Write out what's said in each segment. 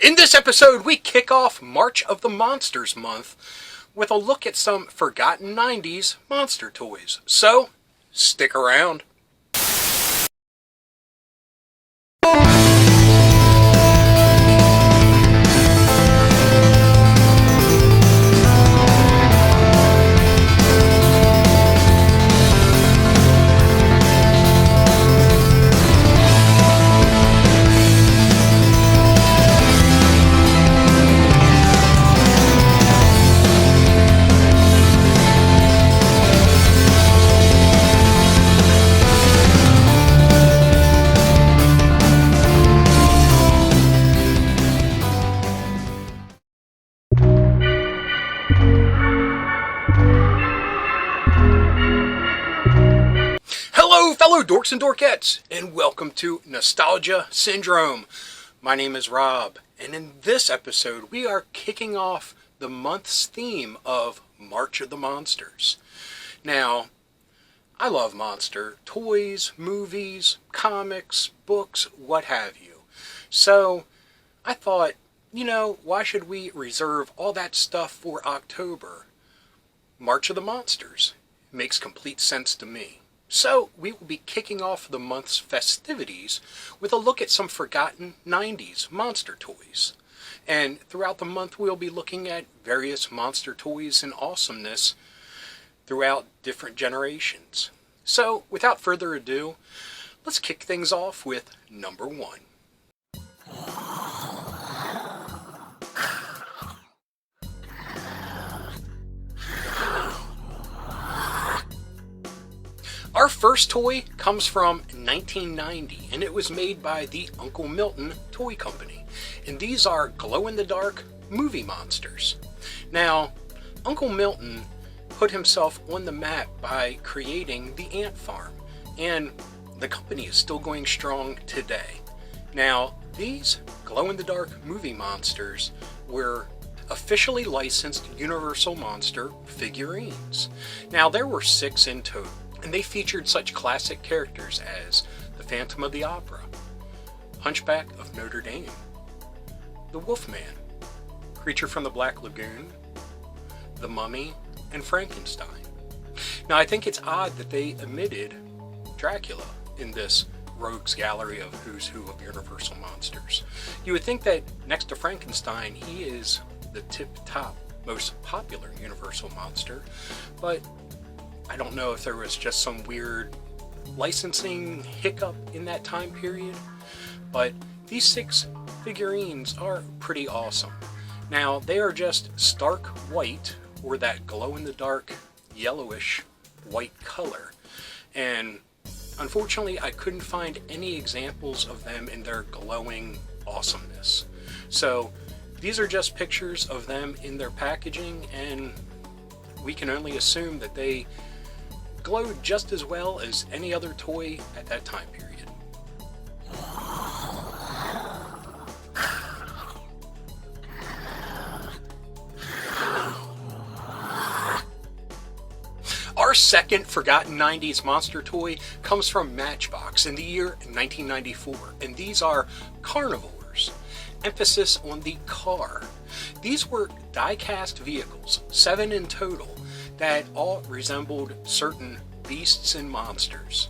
In this episode, we kick off March of the Monsters month with a look at some forgotten 90s monster toys. So, stick around. Hello, fellow dorks and dorkettes, and welcome to Nostalgia Syndrome. My name is Rob, and in this episode, we are kicking off the month's theme of March of the Monsters. Now, I love monster toys, movies, comics, books, what have you. So, I thought, why should we reserve all that stuff for October? March of the Monsters makes complete sense to me. So, we will be kicking off the month's festivities with a look at some forgotten 90s monster toys. And throughout the month, we'll be looking at various monster toys and awesomeness throughout different generations. So, without further ado, let's kick things off with number 1. Our first toy comes from 1990, and it was made by the Uncle Milton Toy Company. And these are glow-in-the-dark movie monsters. Now, Uncle Milton put himself on the map by creating the Ant Farm, and the company is still going strong today. Now, these glow-in-the-dark movie monsters were officially licensed Universal Monster figurines. Now, there were 6 in total. And they featured such classic characters as the Phantom of the Opera, Hunchback of Notre Dame, the Wolfman, Creature from the Black Lagoon, the Mummy, and Frankenstein. Now, I think it's odd that they omitted Dracula in this rogues gallery of who's who of Universal Monsters. You would think that next to Frankenstein, he is the tip-top most popular Universal monster, but I don't know if there was just some weird licensing hiccup in that time period, but these 6 figurines are pretty awesome. Now, they are just stark white, or that glow-in-the-dark yellowish white color, and unfortunately I couldn't find any examples of them in their glowing awesomeness. So these are just pictures of them in their packaging, and we can only assume that they glowed just as well as any other toy at that time period. Our second forgotten 90s monster toy comes from Matchbox in the year 1994, and these are carnivores. Emphasis on the car. These were die-cast vehicles, 7 in total, that all resembled certain beasts and monsters.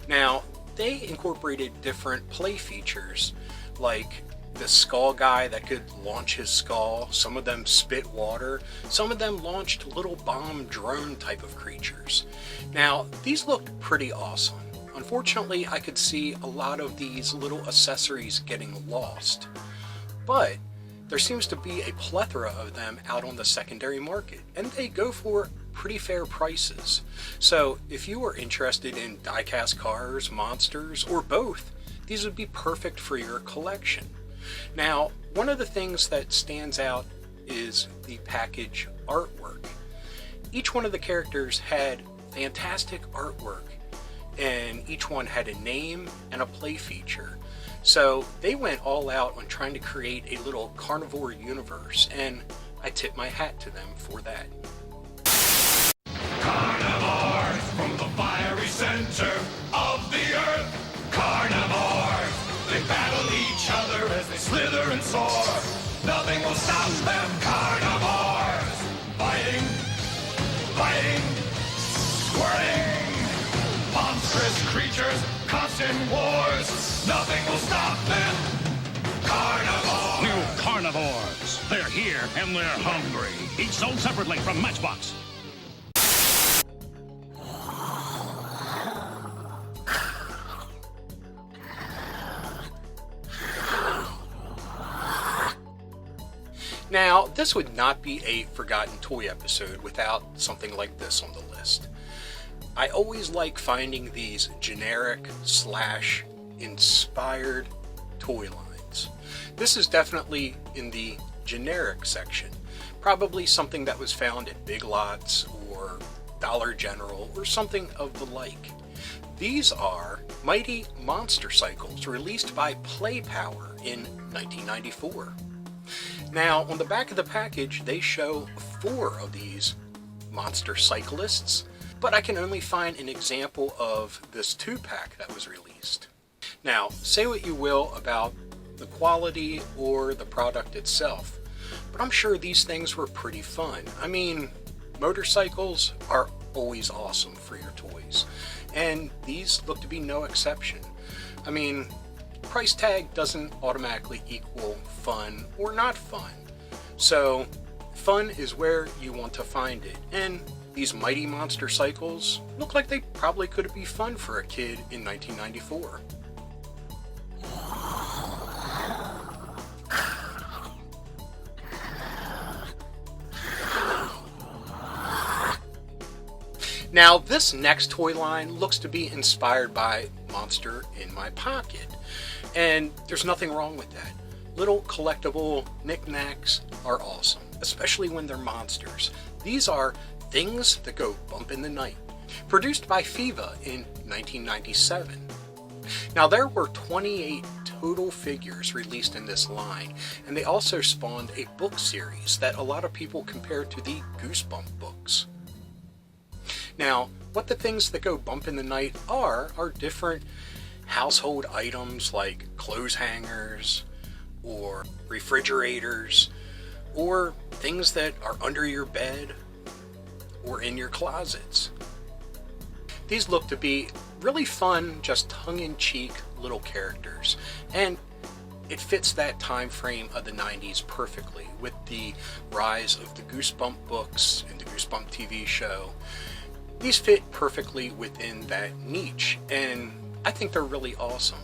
Now, they incorporated different play features, like the skull guy that could launch his skull, some of them spit water, some of them launched little bomb drone type of creatures. Now, these looked pretty awesome. Unfortunately, I could see a lot of these little accessories getting lost, but there seems to be a plethora of them out on the secondary market, and they go for pretty fair prices. So if you are interested in die-cast cars, monsters, or both, these would be perfect for your collection. Now, one of the things that stands out is the package artwork. Each one of the characters had fantastic artwork, and each one had a name and a play feature. So they went all out on trying to create a little carnivore universe, and I tip my hat to them for that. Carnivores from the fiery center of the earth. Carnivores, they battle each other as they slither and soar. crush them. Carnivores! Biting, biting, squirting. Monstrous creatures, constant wars. Nothing will stop them. Carnivores! New carnivores. They're here and they're hungry. Each sold separately from Matchbox. Now, this would not be a Forgotten Toy episode without something like this on the list. I always like finding these generic / inspired toy lines. This is definitely in the generic section. Probably something that was found at Big Lots or Dollar General or something of the like. These are Mighty Monster Cycles released by Play Power in 1994. Now, on the back of the package, they show 4 of these monster cyclists, but I can only find an example of this 2-pack that was released. Now, say what you will about the quality or the product itself, but I'm sure these things were pretty fun. I mean, motorcycles are always awesome for your toys, and these look to be no exception. I mean, price tag doesn't automatically equal fun or not fun. So, fun is where you want to find it. And these Mighty Monster Cycles look like they probably could be fun for a kid in 1994. Now, this next toy line looks to be inspired by Monster in My Pocket. And there's nothing wrong with that. Little collectible knickknacks are awesome, especially when they're monsters. These are things that go bump in the night. Produced by FIVA in 1997. Now, there were 28 total figures released in this line, and they also spawned a book series that a lot of people compare to the Goosebump books. Now, what the things that go bump in the night are different household items like clothes hangers or refrigerators or things that are under your bed or in your closets. These look to be really fun, just tongue-in-cheek little characters, and it fits that time frame of the 90s perfectly with the rise of the Goosebump books and the Goosebump TV show. These fit perfectly within that niche, and I think they're really awesome.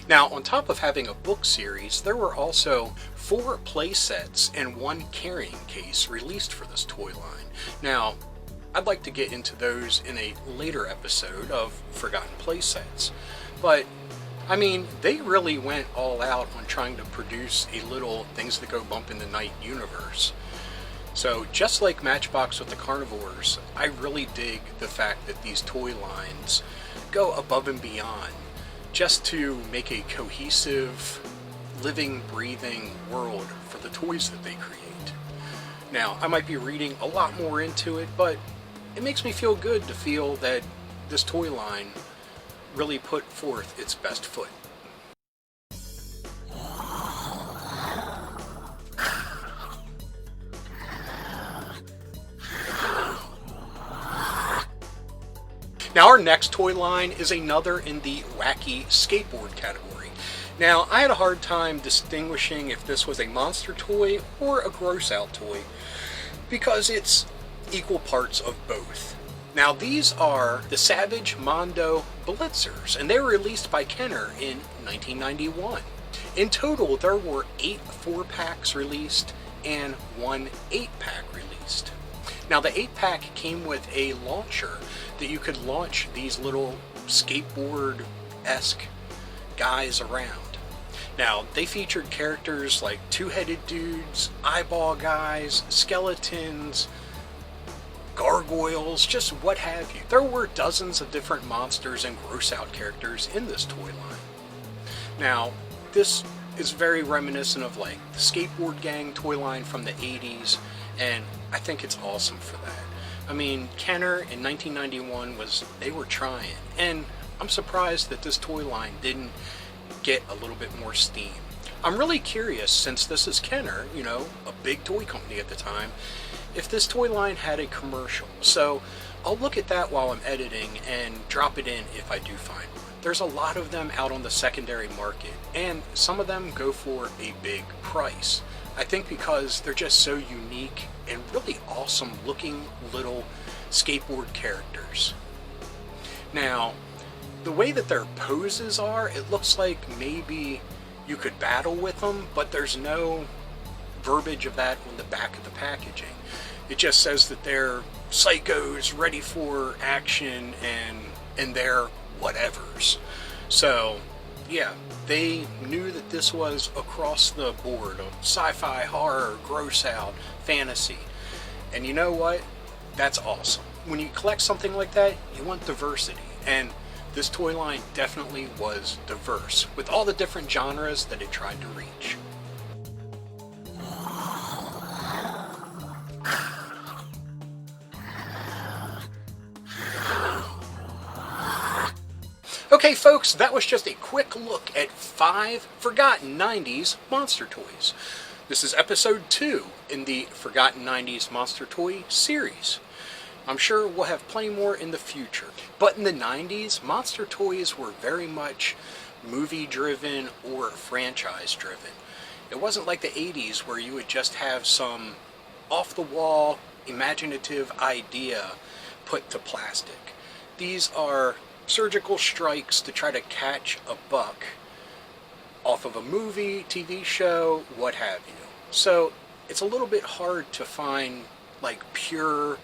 Now, on top of having a book series, there were also 4 play sets and 1 carrying case released for this toy line. Now, I'd like to get into those in a later episode of Forgotten Playsets, but I mean, they really went all out on trying to produce a little things that go bump in the night universe. So just like Matchbox with the carnivores, I really dig the fact that these toy lines go above and beyond just to make a cohesive, living, breathing world for the toys that they create. Now, I might be reading a lot more into it, but it makes me feel good to feel that this toy line really put forth its best foot. Now, our next toy line is another in the wacky skateboard category. Now, I had a hard time distinguishing if this was a monster toy or a gross out toy because it's equal parts of both. Now, these are the Savage Mondo Blitzers, and they were released by Kenner in 1991. In total, there were 8 4-packs released and 1 8-pack released. Now, the 8-pack came with a launcher that you could launch these little skateboard-esque guys around. Now, they featured characters like two-headed dudes, eyeball guys, skeletons, gargoyles, just what have you. There were dozens of different monsters and gross-out characters in this toy line. Now, this is very reminiscent of like the Skateboard Gang toy line from the 80s, and I think it's awesome for that. I mean, Kenner in 1991 they were trying, and I'm surprised that this toy line didn't get a little bit more steam. I'm really curious, since this is Kenner, you know, a big toy company at the time, if this toy line had a commercial. So I'll look at that while I'm editing and drop it in if I do find one. There's a lot of them out on the secondary market, and some of them go for a big price. I think because they're just so unique and really awesome looking little skateboard characters. Now, the way that their poses are, it looks like maybe you could battle with them, but there's no verbiage of that on the back of the packaging. It just says that they're psychos ready for action and they're whatevers. So yeah, they knew that this was across the board of sci-fi, horror, gross out, fantasy. And you know what? That's awesome. When you collect something like that, you want diversity. And this toy line definitely was diverse, with all the different genres that it tried to reach. Okay folks, that was just a quick look at 5 forgotten 90s monster toys. This is episode 2 in the Forgotten 90s Monster Toy series. I'm sure we'll have plenty more in the future. But in the 90s, monster toys were very much movie-driven or franchise-driven. It wasn't like the 80s where you would just have some off-the-wall, imaginative idea put to plastic. These are surgical strikes to try to catch a buck off of a movie, TV show, what have you. So it's a little bit hard to find like pure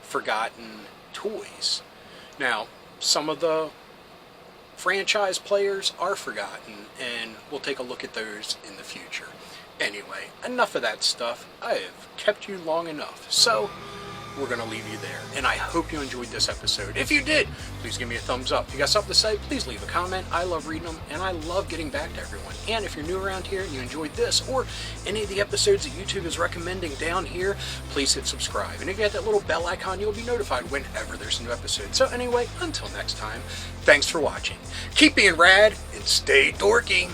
forgotten toys. Now, some of the franchise players are forgotten, and we'll take a look at those in the future. Anyway, enough of that stuff. I have kept you long enough, so we're going to leave you there. And I hope you enjoyed this episode. If you did, please give me a thumbs up. If you got something to say, please leave a comment. I love reading them, and I love getting back to everyone. And if you're new around here and you enjoyed this or any of the episodes that YouTube is recommending down here, please hit subscribe. And if you hit that little bell icon, you'll be notified whenever there's a new episode. So anyway, until next time, thanks for watching. Keep being rad and stay dorky.